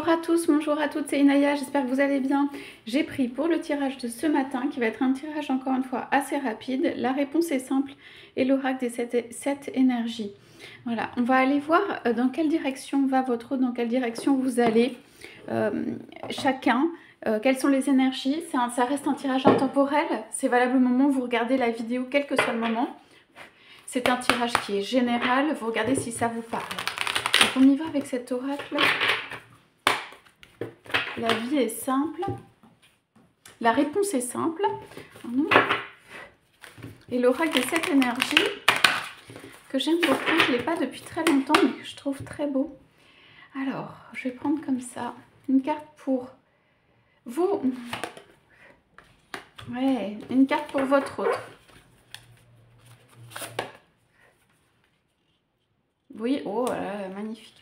Bonjour à tous, bonjour à toutes, c'est Inaya, j'espère que vous allez bien. J'ai pris pour le tirage de ce matin, qui va être un tirage encore une fois assez rapide. La réponse est simple et l'oracle des 7 énergies. Voilà, on va aller voir dans quelle direction va votre autre, dans quelle direction vous allez chacun. Quelles sont les énergies? Ça reste un tirage intemporel, c'est valable au moment où vous regardez la vidéo, quel que soit le moment. C'est un tirage qui est général, vous regardez si ça vous parle. Donc on y va avec cet oracle. La vie est simple. La réponse est simple. Et l'oracle des 7 énergies, que j'aime beaucoup, je ne l'ai pas depuis très longtemps, mais que je trouve très beau. Alors, je vais prendre comme ça une carte pour vous. Ouais, une carte pour votre autre. Oui, oh là, magnifique.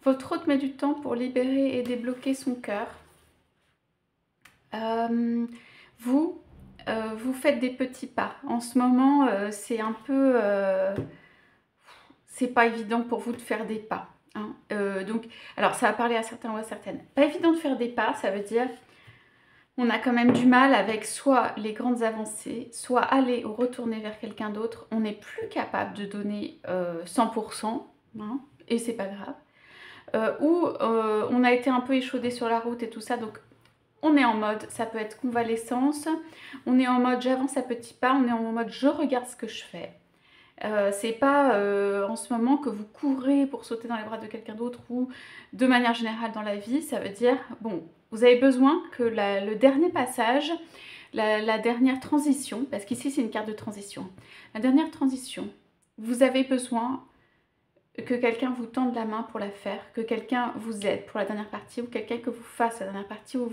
Votre autre met du temps pour libérer et débloquer son cœur. Vous faites des petits pas. En ce moment, c'est un peu... c'est pas évident pour vous de faire des pas. Hein. Donc, alors, ça va parler à certains ou à certaines. Pas évident de faire des pas, ça veut dire... On a quand même du mal avec soit les grandes avancées, soit aller ou retourner vers quelqu'un d'autre. On n'est plus capable de donner 100%, hein, et c'est pas grave. Ou on a été un peu échaudé sur la route et tout ça, donc on est en mode, ça peut être convalescence, on est en mode j'avance à petits pas, on est en mode je regarde ce que je fais. C'est pas en ce moment que vous courez pour sauter dans les bras de quelqu'un d'autre ou de manière générale dans la vie, ça veut dire, bon, vous avez besoin que le dernier passage, la dernière transition, parce qu'ici c'est une carte de transition, la dernière transition, vous avez besoin que quelqu'un vous tende la main pour la faire, que quelqu'un vous aide pour la dernière partie, ou quelqu'un que vous fasse la dernière partie, ou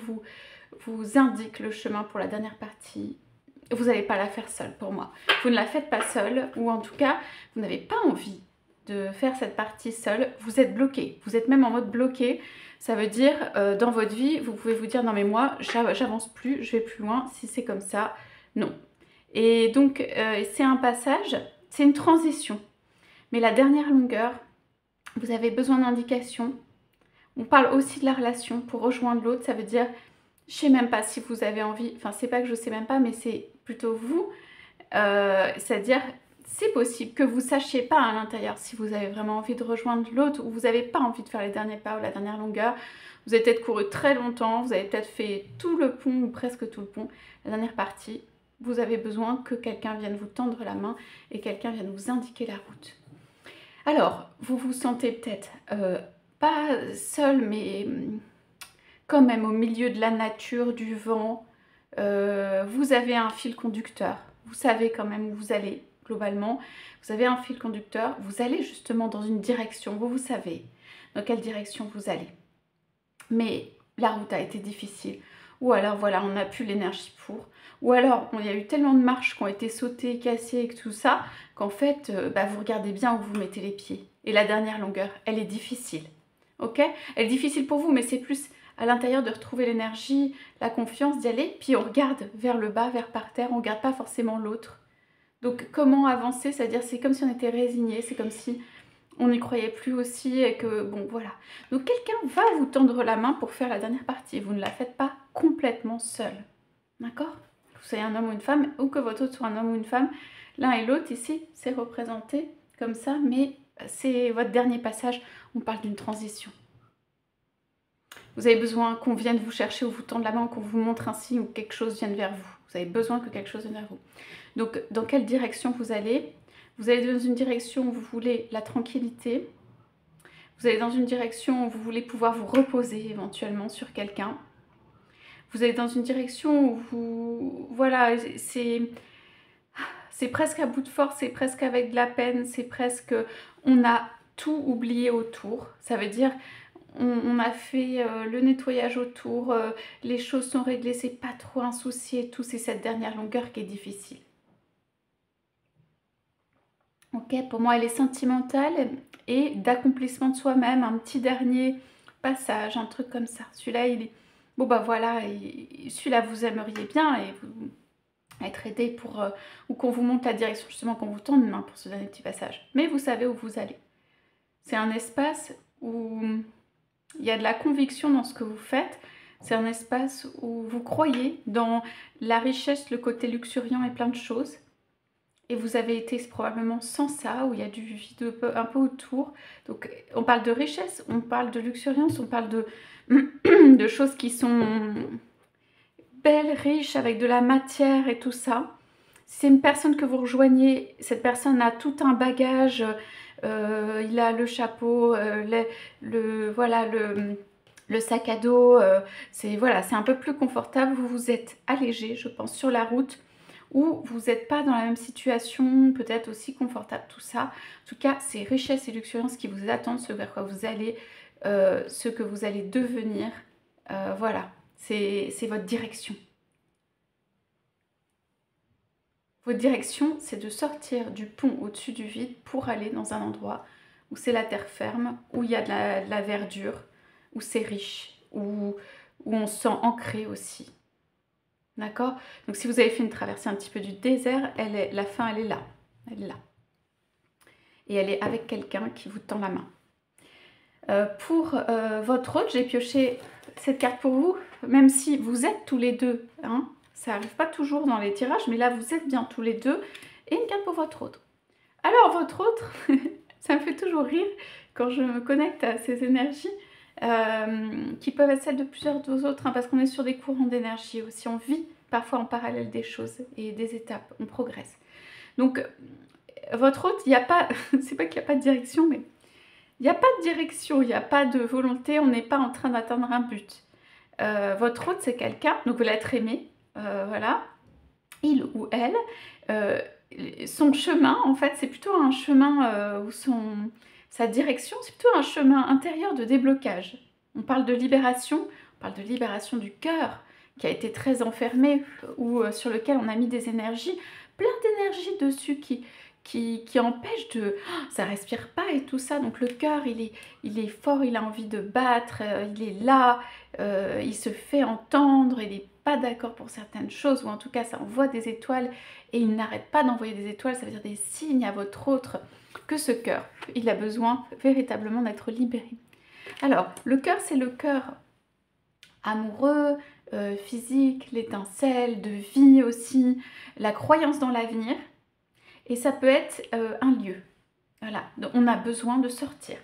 vous indique le chemin pour la dernière partie. Vous n'allez pas la faire seule pour moi. Vous ne la faites pas seule, ou en tout cas, vous n'avez pas envie de faire cette partie seule. Vous êtes bloqué, vous êtes même en mode bloqué. Ça veut dire, dans votre vie, vous pouvez vous dire, non mais moi, j'avance plus, je vais plus loin, si c'est comme ça, non. Et donc, c'est un passage, c'est une transition. Mais la dernière longueur, vous avez besoin d'indications. On parle aussi de la relation pour rejoindre l'autre. Ça veut dire, je ne sais même pas si vous avez envie, enfin c'est pas que je ne sais même pas, mais c'est plutôt vous. C'est-à-dire, c'est possible que vous ne sachiez pas à l'intérieur si vous avez vraiment envie de rejoindre l'autre ou vous n'avez pas envie de faire les derniers pas ou la dernière longueur. Vous avez peut-être couru très longtemps, vous avez peut-être fait tout le pont ou presque tout le pont. La dernière partie, vous avez besoin que quelqu'un vienne vous tendre la main et quelqu'un vienne vous indiquer la route. Alors, vous vous sentez peut-être pas seul, mais quand même au milieu de la nature, du vent. Vous avez un fil conducteur. Vous savez quand même où vous allez, globalement. Vous avez un fil conducteur. Vous allez justement dans une direction. Vous savez dans quelle direction vous allez. Mais la route a été difficile. Ou alors, voilà, on n'a plus l'énergie pour. Ou alors, il y a eu tellement de marches qui ont été sautées, cassées et tout ça, qu'en fait, vous regardez bien où vous mettez les pieds. Et la dernière longueur, elle est difficile. Ok? Elle est difficile pour vous, mais c'est plus à l'intérieur de retrouver l'énergie, la confiance d'y aller. Puis on regarde vers le bas, vers par terre, on ne regarde pas forcément l'autre. Donc, comment avancer? C'est-à-dire, c'est comme si on était résigné, c'est comme si on n'y croyait plus aussi et que, bon, voilà. Donc, quelqu'un va vous tendre la main pour faire la dernière partie. Vous ne la faites pas complètement seul. D'accord? Que vous soyez un homme ou une femme, ou que votre autre soit un homme ou une femme, l'un et l'autre, ici, c'est représenté comme ça, mais c'est votre dernier passage. On parle d'une transition. Vous avez besoin qu'on vienne vous chercher ou vous tendre la main, ou qu'on vous montre un signe ou que quelque chose vienne vers vous. Vous avez besoin que quelque chose vienne vers vous. Donc, dans quelle direction vous allez? Vous allez dans une direction où vous voulez la tranquillité. Vous allez dans une direction où vous voulez pouvoir vous reposer éventuellement sur quelqu'un. Vous allez dans une direction où vous... Voilà, c'est presque à bout de force, c'est presque avec de la peine, c'est presque... On a tout oublié autour. Ça veut dire... On a fait le nettoyage autour, les choses sont réglées, c'est pas trop un souci et tout, c'est cette dernière longueur qui est difficile. Ok, pour moi elle est sentimentale et d'accomplissement de soi-même, un petit dernier passage, un truc comme ça. Celui-là, il est... Bon bah voilà, celui-là vous aimeriez bien et vous être aidé pour... ou qu'on vous montre la direction, justement qu'on vous tende une main pour ce dernier petit passage. Mais vous savez où vous allez. C'est un espace où il y a de la conviction dans ce que vous faites. C'est un espace où vous croyez dans la richesse, le côté luxuriant et plein de choses. Et vous avez été probablement sans ça, où il y a du vide un peu autour. Donc on parle de richesse, on parle de luxuriance, on parle de choses qui sont belles, riches, avec de la matière et tout ça. Si c'est une personne que vous rejoignez, cette personne a tout un bagage, il a le chapeau, voilà, le sac à dos, voilà, c'est un peu plus confortable, vous vous êtes allégé, je pense, sur la route, où vous n'êtes pas dans la même situation, peut-être aussi confortable, tout ça. En tout cas, c'est richesse et luxuriance qui vous attendent, ce vers quoi vous allez, ce que vous allez devenir. Voilà, c'est votre direction. Votre direction, c'est de sortir du pont au-dessus du vide pour aller dans un endroit où c'est la terre ferme, où il y a de la verdure, où c'est riche, où on se sent ancré aussi. D'accord? Donc si vous avez fait une traversée un petit peu du désert, la fin, elle est là. Elle est là. Et elle est avec quelqu'un qui vous tend la main. Pour votre hôte, j'ai pioché cette carte pour vous, même si vous êtes tous les deux, hein, ça n'arrive pas toujours dans les tirages, mais là vous êtes bien tous les deux, et une carte pour votre autre. Alors votre autre, ça me fait toujours rire quand je me connecte à ces énergies, qui peuvent être celles de plusieurs autres, hein, parce qu'on est sur des courants d'énergie aussi, on vit parfois en parallèle des choses et des étapes, on progresse. Donc votre autre, il n'y a pas, c'est pas qu'il n'y a pas de direction, mais il n'y a pas de direction, il n'y a pas de volonté, on n'est pas en train d'atteindre un but. Votre autre, c'est quelqu'un, donc vous l'être aimé, voilà, il ou elle, son chemin, en fait, c'est plutôt un chemin où sa direction, c'est plutôt un chemin intérieur de déblocage. On parle de libération, du cœur qui a été très enfermé ou sur lequel on a mis des énergies, plein d'énergie dessus qui empêche de... ça respire pas et tout ça, donc le cœur, il est fort, il a envie de battre, il est là, il se fait entendre, il n'est pas d'accord pour certaines choses, ou en tout cas ça envoie des étoiles, et il n'arrête pas d'envoyer des étoiles, ça veut dire des signes à votre autre, que ce cœur, il a besoin véritablement d'être libéré. Alors, le cœur, c'est le cœur amoureux, physique, l'étincelle, de vie aussi, la croyance dans l'avenir. Et ça peut être un lieu. Voilà, donc on a besoin de sortir.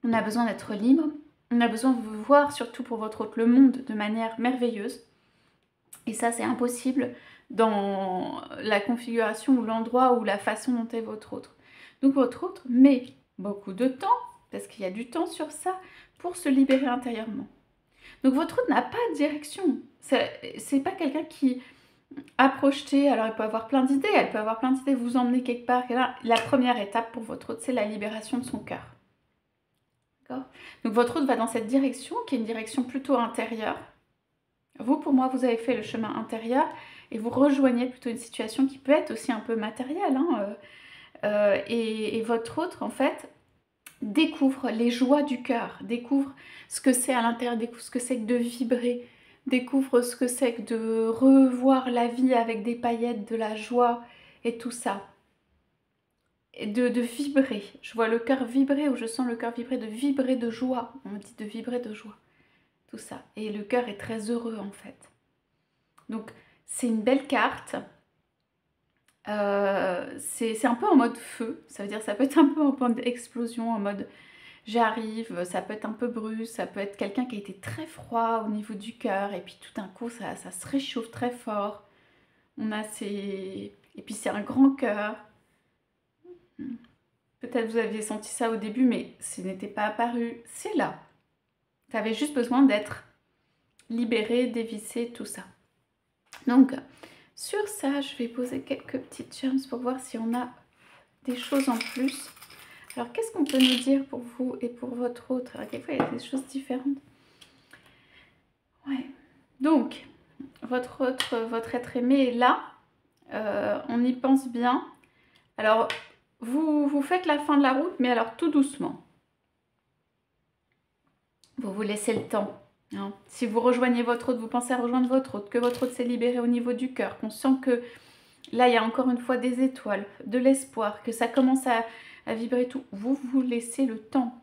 On a besoin d'être libre. On a besoin de voir, surtout pour votre autre, le monde de manière merveilleuse. Et ça, c'est impossible dans la configuration ou l'endroit ou la façon dont est votre autre. Donc votre autre met beaucoup de temps, parce qu'il y a du temps sur ça, pour se libérer intérieurement. Donc votre autre n'a pas de direction. C'est pas quelqu'un qui a projeté, alors elle peut avoir plein d'idées, vous emmener quelque part. Et là, la première étape pour votre autre, c'est la libération de son cœur. D'accord ? Donc votre autre va dans cette direction, qui est une direction plutôt intérieure. Vous, pour moi, vous avez fait le chemin intérieur et vous rejoignez plutôt une situation qui peut être aussi un peu matérielle. Hein, et votre autre, en fait, découvre les joies du cœur, découvre ce que c'est à l'intérieur, découvre ce que c'est que de vibrer, découvre ce que c'est que de revoir la vie avec des paillettes, de la joie et tout ça. Et de vibrer. Je vois le cœur vibrer, ou je sens le cœur vibrer, de vibrer de joie. On me dit de vibrer de joie. Tout ça. Et le cœur est très heureux en fait. Donc c'est une belle carte. C'est un peu en mode feu. Ça veut dire ça peut être un peu en mode explosion, en mode j'arrive. Ça peut être un peu brusque. Ça peut être quelqu'un qui a été très froid au niveau du cœur. Et puis tout d'un coup ça se réchauffe très fort. On a ces... Et puis c'est un grand cœur. Peut-être vous aviez senti ça au début, mais ce n'était pas apparu. C'est là. Tu avais juste besoin d'être libéré, dévissé, tout ça. Donc, sur ça, je vais poser quelques petites charms pour voir si on a des choses en plus. Alors, qu'est-ce qu'on peut nous dire pour vous et pour votre autre? Alors, quelquefois, il y a des choses différentes. Ouais. Donc, votre être aimé est là. On y pense bien. Alors, vous faites la fin de la route, mais alors tout doucement. Vous vous laissez le temps. Hein. Si vous rejoignez votre autre, vous pensez à rejoindre votre autre, que votre autre s'est libéré au niveau du cœur, qu'on sent que là, il y a encore une fois des étoiles, de l'espoir, que ça commence à vibrer tout. Vous vous laissez le temps.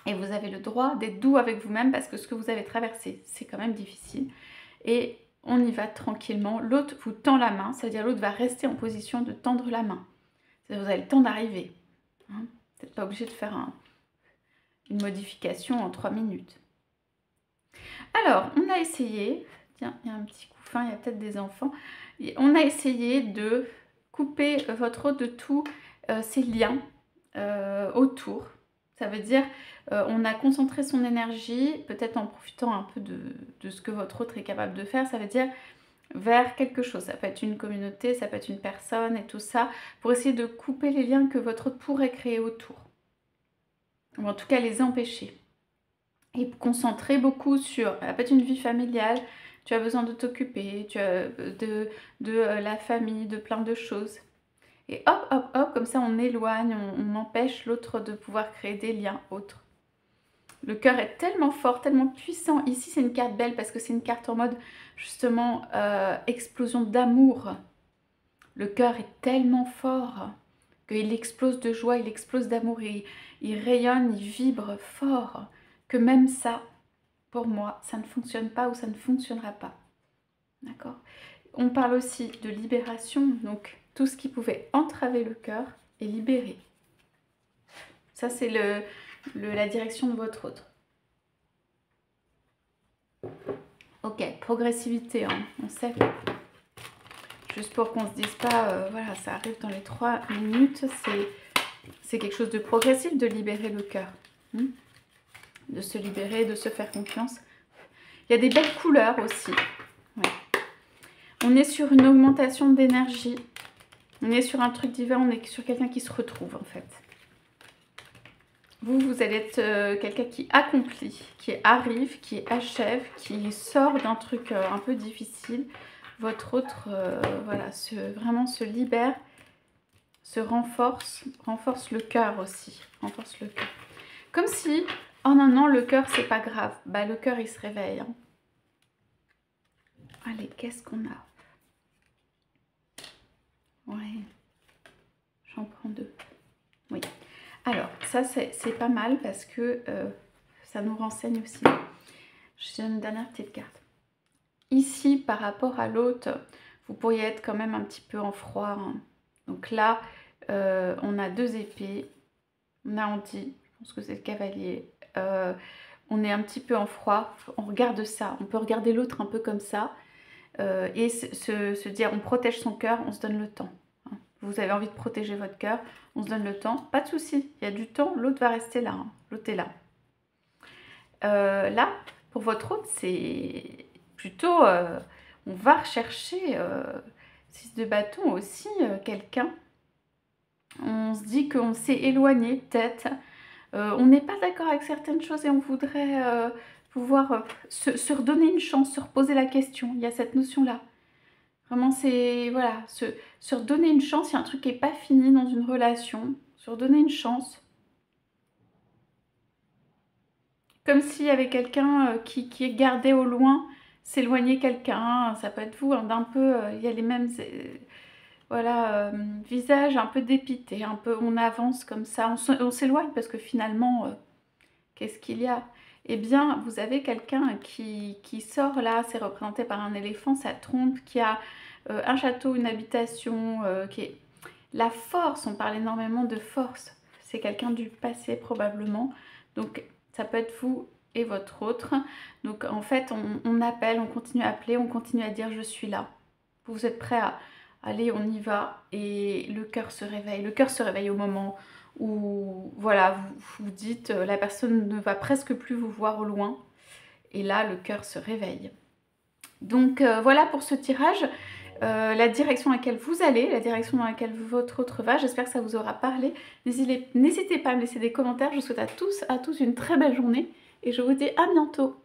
Et vous avez le droit d'être doux avec vous-même parce que ce que vous avez traversé, c'est quand même difficile. Et on y va tranquillement. L'autre vous tend la main, c'est-à-dire l'autre va rester en position de tendre la main. C'est-à-dire vous avez le temps d'arriver. Hein, vous n'êtes pas obligé de faire une modification en 3 minutes. Alors, on a essayé, tiens, il y a un petit couffin, il y a peut-être des enfants. On a essayé de couper votre hôte de tous ces liens autour. Ça veut dire, on a concentré son énergie, peut-être en profitant un peu de ce que votre autre est capable de faire. Ça veut dire vers quelque chose. Ça peut être une communauté, ça peut être une personne et tout ça, pour essayer de couper les liens que votre autre pourrait créer autour. Ou en tout cas les empêcher. Et concentrer beaucoup sur, ça peut être une vie familiale, tu as besoin de t'occuper, tu as de la famille, de plein de choses. Et hop, hop, hop, comme ça on éloigne, on empêche l'autre de pouvoir créer des liens autres. Le cœur est tellement fort, tellement puissant. Ici c'est une carte belle parce que c'est une carte en mode justement explosion d'amour. Le cœur est tellement fort qu'il explose de joie, il explose d'amour, il rayonne, il vibre fort. Que même ça, pour moi, ça ne fonctionne pas ou ça ne fonctionnera pas. D'accord ? On parle aussi de libération, donc tout ce qui pouvait entraver le cœur est libéré. Ça, c'est la direction de votre autre. Ok, progressivité, hein, on sait. Juste pour qu'on ne se dise pas, voilà, ça arrive dans les 3 minutes, c'est quelque chose de progressif de libérer le cœur. De se libérer, de se faire confiance. Il y a des belles couleurs aussi. Ouais. On est sur une augmentation d'énergie. On est sur un truc divin, on est sur quelqu'un qui se retrouve en fait. Vous allez être quelqu'un qui accomplit, qui arrive, qui achève, qui sort d'un truc un peu difficile. Votre autre, voilà, vraiment se libère, se renforce le cœur aussi. Renforce le cœur. Comme si... Oh non, non, le cœur, c'est pas grave. Bah, le cœur, il se réveille. Hein. Allez, qu'est-ce qu'on a? Ouais. J'en prends 2. Oui. Alors, ça, c'est pas mal parce que ça nous renseigne aussi. Je donne une dernière petite carte. Ici, par rapport à l'autre, vous pourriez être quand même un petit peu en froid. Hein. Donc là, on a 2 épées. On a Andy. Je pense que c'est le cavalier. On est un petit peu en froid, on regarde ça, on peut regarder l'autre un peu comme ça et se dire on protège son cœur, on se donne le temps. Hein. Vous avez envie de protéger votre cœur, on se donne le temps, pas de souci, il y a du temps, l'autre va rester là, hein. L'autre est là. Là, pour votre autre, c'est plutôt, on va rechercher 6 de bâton aussi, quelqu'un. On se dit qu'on s'est éloigné peut-être. On n'est pas d'accord avec certaines choses et on voudrait pouvoir se redonner une chance, se reposer la question. Il y a cette notion-là. Vraiment, c'est, voilà, se redonner une chance. Il y a un truc qui n'est pas fini dans une relation. Se redonner une chance. Comme s'il y avait quelqu'un qui est gardé au loin, s'éloigner quelqu'un. Ça peut être vous, hein, d'un peu, il y a les mêmes... Voilà, visage un peu dépité, un peu on avance comme ça, on s'éloigne parce que finalement, qu'est-ce qu'il y a? Eh bien, vous avez quelqu'un qui sort là, c'est représenté par un éléphant, sa trompe, qui a un château, une habitation, qui est... La force, on parle énormément de force, c'est quelqu'un du passé probablement, donc ça peut être vous et votre autre. Donc en fait, on appelle, on continue à appeler, on continue à dire je suis là. Vous êtes prêts à... Allez, on y va, et le cœur se réveille. Le cœur se réveille au moment où, voilà, vous dites, la personne ne va presque plus vous voir au loin. Et là, le cœur se réveille. Donc, voilà pour ce tirage. La direction dans laquelle vous allez, la direction dans laquelle votre autre va. J'espère que ça vous aura parlé. N'hésitez pas à me laisser des commentaires. Je vous souhaite à tous une très belle journée. Et je vous dis à bientôt.